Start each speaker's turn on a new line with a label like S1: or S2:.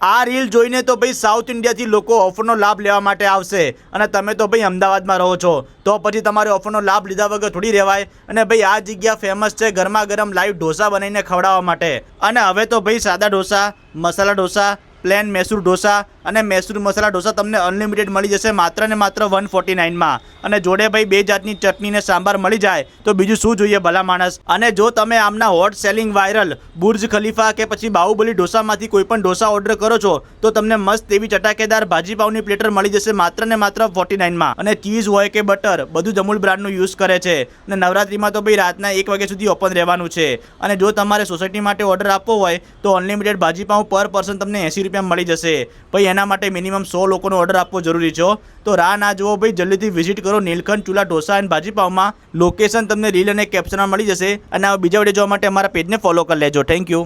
S1: આ રીલ જોઈને તો ભાઈ સાઉથ ઇન્ડિયાથી લોકો ઓફરનો લાભ લેવા માટે આવશે અને તમે તો ભાઈ અમદાવાદમાં રહો છો તો પછી તમારે ઓફરનો લાભ લીધા વગર થોડી રહેવાય। અને ભાઈ આ જગ્યા ફેમસ છે ગરમા ગરમ લાઈવ ઢોસા બનાવીને ખવડાવવા માટે। અને હવે તો ભાઈ સાદા ઢોસા, મસાલા ઢોસા, પ્લેન મૈસૂર ઢોસા અને મૈસૂર મસાલા ઢોસા તમને અનલિમિટેડ મળી જશે માત્ર ને માત્ર 149માં। અને જોડે ભાઈ 2 જાતની ચટણી ને સાંભાર મળી જાય તો બીજું શું જોઈએ ભલા માણસ। અને જો તમે આમના hot selling viral Burj Khalifa કે પછી બાહુબલી ઢોસામાંથી કોઈ પણ ઢોસા ઓર્ડર કરો છો તો તમને મસ્ત એવી ચટાકેદાર ભાજી પાવની પ્લેટર મળી જશે માત્ર ને માત્ર 49માં। અને ચીઝ હોય કે બટર બધું જ અમૂલ બ્રાન્ડનું યુઝ કરે છે। અને નવરાત્રીમાં તો ભાઈ રાતના 1 વાગ્યા સુધી ઓપન રહેવાનું છે। અને જો તમારે સોસાયટી માટે ઓર્ડર આપવો હોય તો અનલિમિટેડ ભાજી પાવ પર પર્સન તમને 80 રૂપિયા મળી જશે। ભાઈ એના માટે મિનિમમ 100 લોકોનો ઓર્ડર આપવો જરૂરી છે। તો રાહ ના જુઓ ભાઈ, જલ્દીથી વિઝિટ કરો નીલકંઠ ચૂલા ઢોસા એન્ડ ભાજી પાવમાં। લોકેશન તમને રીલ અને કેપ્શનમાં મળી જશે। અને આ બીજા વિડીયો જોવા માટે અમારા પેજને ફોલો કરી લેજો। Thank you.